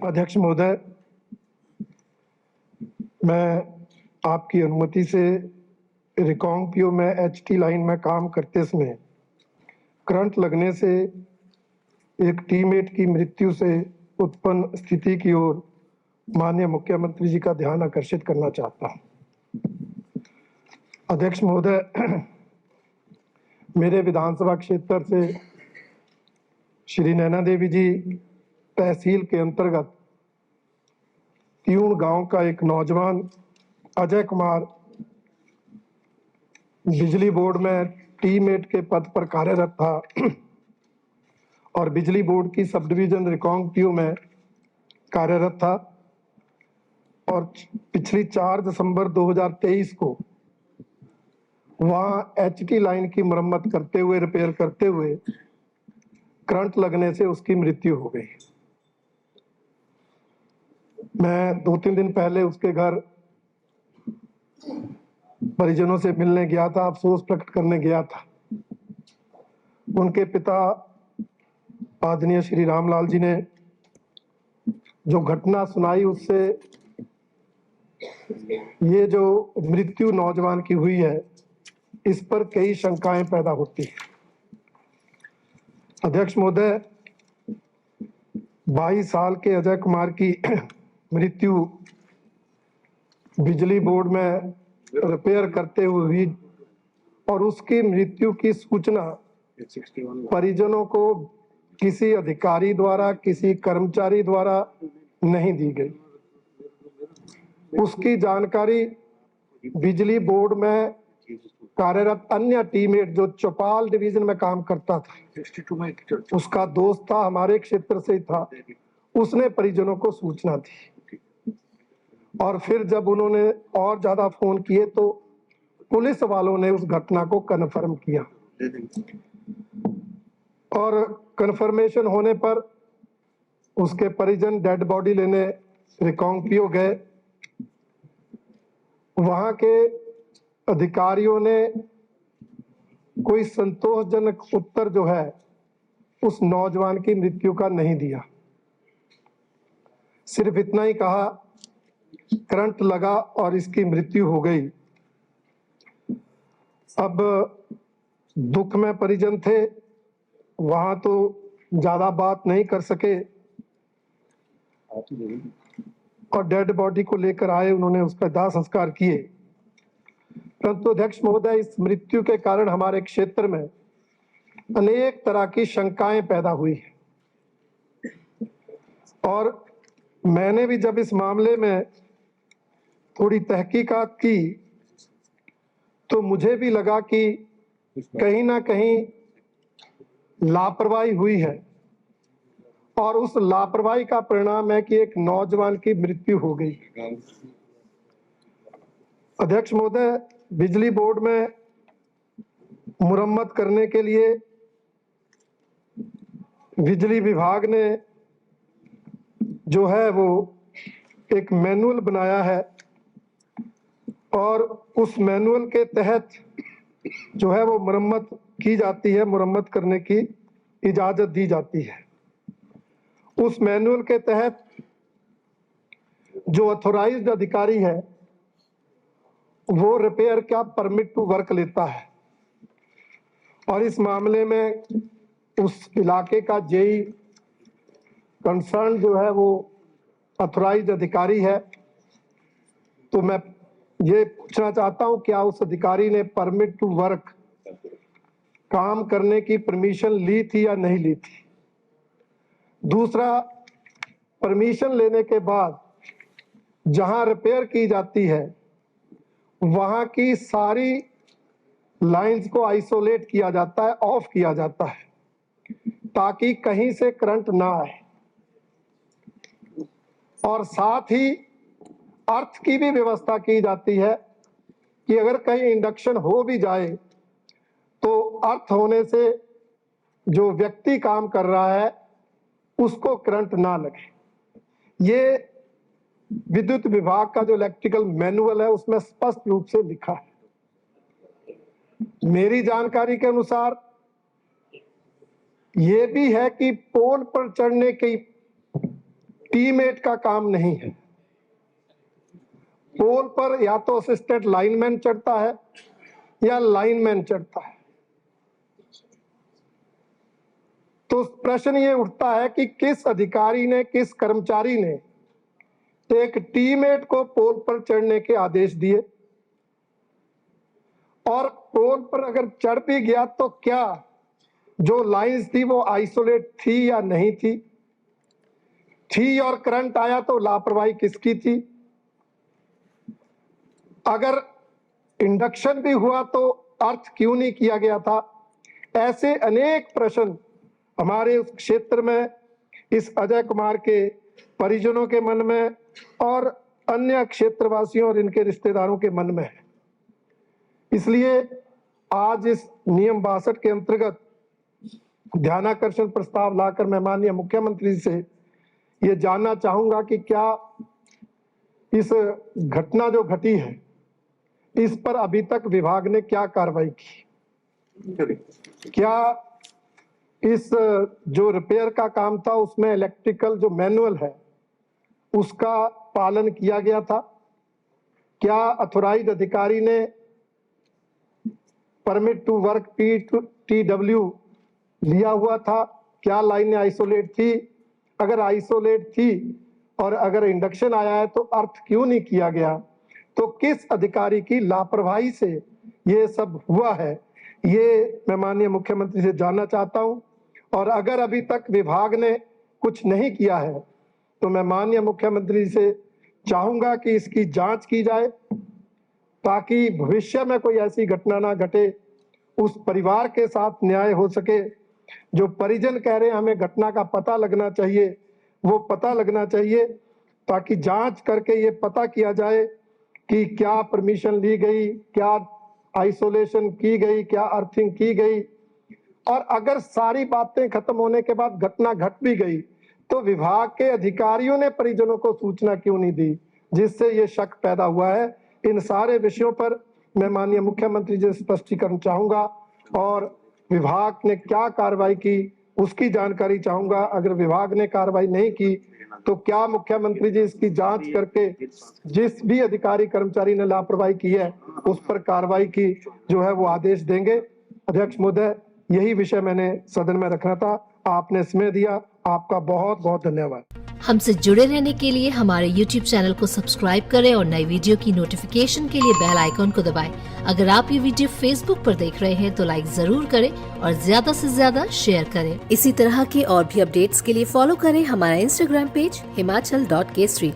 अध्यक्ष महोदय, मैं आपकी अनुमति से रिकांगपिओ में एचटी लाइन में काम करते समय करंट लगने से एक टीममेट की मृत्यु से उत्पन्न स्थिति की ओर माननीय मुख्यमंत्री जी का ध्यान आकर्षित करना चाहता हूं। अध्यक्ष महोदय, मेरे विधानसभा क्षेत्र से श्री नैना देवी जी तहसील के अंतर्गत त्यूण गांव का एक नौजवान अजय कुमार बिजली बोर्ड में टीममेट के पद पर कार्यरत था और बिजली बोर्ड की सब डिवीजन रिकांगपिओ में कार्यरत था और पिछली 4 दिसंबर 2023 को वहां एचटी लाइन की मरम्मत करते हुए रिपेयर करते हुए करंट लगने से उसकी मृत्यु हो गई। मैं 2-3 दिन पहले उसके घर परिजनों से मिलने गया था, अफसोस प्रकट करने गया था। उनके पिता आदरणीय श्री रामलाल जी ने जो घटना सुनाई, उससे ये जो मृत्यु नौजवान की हुई है, इस पर कई शंकाएं पैदा होती हैं। अध्यक्ष महोदय, 22 साल के अजय कुमार की मृत्यु बिजली बोर्ड में रिपेयर करते हुए हुई और उसकी मृत्यु की सूचना परिजनों को किसी अधिकारी द्वारा, किसी कर्मचारी द्वारा नहीं दी गई। उसकी जानकारी बिजली बोर्ड में कार्यरत अन्य टीममेट जो चौपाल डिवीजन में काम करता था, उसका दोस्त था, हमारे क्षेत्र से ही था, उसने परिजनों को सूचना दी। और फिर जब उन्होंने और ज्यादा फोन किए तो पुलिस वालों ने उस घटना को कन्फर्म किया और कन्फर्मेशन होने पर उसके परिजन डेड बॉडी लेने रिकांगपिओ गए। वहां के अधिकारियों ने कोई संतोषजनक उत्तर जो है उस नौजवान की मृत्यु का नहीं दिया। सिर्फ इतना ही कहा करंट लगा और इसकी मृत्यु हो गई। अब दुख में परिजन थे, वहां तो ज्यादा बात नहीं कर सके और डेड बॉडी को लेकर आए, उन्होंने उसका दाह संस्कार किए। परंतु अध्यक्ष महोदय, इस मृत्यु के कारण हमारे क्षेत्र में अनेक तरह की शंकाएं पैदा हुई है और मैंने भी जब इस मामले में थोड़ी तहकीकात की तो मुझे भी लगा कि कहीं ना कहीं लापरवाही हुई है और उस लापरवाही का परिणाम है कि एक नौजवान की मृत्यु हो गई। अध्यक्ष महोदय, बिजली बोर्ड में मुरम्मत करने के लिए बिजली विभाग ने जो है वो एक मैनुअल बनाया है और उस मैनुअल के तहत जो है वो मुरम्मत की जाती है, मुरम्मत करने की इजाजत दी जाती है। उस मैनुअल के तहत जो ऑथोराइज्ड अधिकारी है वो रिपेयर का परमिट टू वर्क लेता है और इस मामले में उस इलाके का जेई कंसर्न जो है वो ऑथोराइज्ड अधिकारी है। तो मैं ये पूछना चाहता हूं, क्या उस अधिकारी ने परमिट टू वर्क काम करने की परमिशन ली थी या नहीं ली थी? दूसरा, परमिशन लेने के बाद जहां रिपेयर की जाती है वहां की सारी लाइंस को आइसोलेट किया जाता है, ऑफ किया जाता है ताकि कहीं से करंट ना आए और साथ ही अर्थ की भी व्यवस्था की जाती है कि अगर कहीं इंडक्शन हो भी जाए तो अर्थ होने से जो व्यक्ति काम कर रहा है उसको करंट ना लगे। ये विद्युत विभाग का जो इलेक्ट्रिकल मैनुअल है उसमें स्पष्ट रूप से लिखा है। मेरी जानकारी के अनुसार ये भी है कि पोल पर चढ़ने की टीममेट का काम नहीं है। पोल पर या तो असिस्टेंट लाइनमैन चढ़ता है या लाइनमैन चढ़ता है। तो प्रश्न ये उठता है कि किस अधिकारी ने, किस कर्मचारी ने एक टीममेट को पोल पर चढ़ने के आदेश दिए, और पोल पर अगर चढ़ भी गया तो क्या जो लाइंस थी वो आइसोलेट थी या नहीं थी, और करंट आया तो लापरवाही किसकी थी? अगर इंडक्शन भी हुआ तो अर्थ क्यों नहीं किया गया था? ऐसे अनेक प्रश्न हमारे उस क्षेत्र में, इस अजय कुमार के परिजनों के मन में और अन्य क्षेत्रवासियों और इनके रिश्तेदारों के मन में है। इसलिए आज इस नियम 62 के अंतर्गत ध्यानाकर्षण प्रस्ताव लाकर मैं माननीय मुख्यमंत्री से ये जानना चाहूंगा कि क्या इस घटना जो घटी है इस पर अभी तक विभाग ने क्या कार्रवाई की? क्या इस जो रिपेयर का काम था उसमें इलेक्ट्रिकल जो मैनुअल है उसका पालन किया गया था? क्या अथोराइज्ड अधिकारी ने परमिट टू वर्क PTW लिया हुआ था? क्या लाइनें आइसोलेट थी? अगर आइसोलेट थी और अगर इंडक्शन आया है तो अर्थ क्यों नहीं किया गया? तो किस अधिकारी की लापरवाही से ये सब हुआ है, ये मैं माननीय मुख्यमंत्री से जानना चाहता हूं। और अगर अभी तक विभाग ने कुछ नहीं किया है तो मैं माननीय मुख्यमंत्री से चाहूंगा कि इसकी जांच की जाए ताकि भविष्य में कोई ऐसी घटना ना घटे, उस परिवार के साथ न्याय हो सके। जो परिजन कह रहे हैं हमें घटना का पता लगना चाहिए, वो पता लगना चाहिए ताकि जांच करके ये पता किया जाए कि क्या परमिशन ली गई, क्या आइसोलेशन की गई, क्या अर्थिंग की गई। और अगर सारी बातें खत्म होने के बाद घटना घट भी गई तो विभाग के अधिकारियों ने परिजनों को सूचना क्यों नहीं दी, जिससे ये शक पैदा हुआ है। इन सारे विषयों पर मैं माननीय मुख्यमंत्री जी से स्पष्टीकरण चाहूंगा और विभाग ने क्या कार्रवाई की उसकी जानकारी चाहूंगा। अगर विभाग ने कार्रवाई नहीं की तो क्या मुख्यमंत्री जी इसकी जांच करके जिस भी अधिकारी कर्मचारी ने लापरवाही की है उस पर कार्रवाई की जो है वो आदेश देंगे। अध्यक्ष महोदय, यही विषय मैंने सदन में रखना था, आपने समय दिया, आपका बहुत बहुत धन्यवाद। हमसे जुड़े रहने के लिए हमारे YouTube चैनल को सब्सक्राइब करें और नई वीडियो की नोटिफिकेशन के लिए बेल आइकॉन को दबाएं। अगर आप ये वीडियो Facebook पर देख रहे हैं तो लाइक जरूर करें और ज्यादा से ज्यादा शेयर करें। इसी तरह के और भी अपडेट्स के लिए फॉलो करें हमारा Instagram पेज himachal.kesri।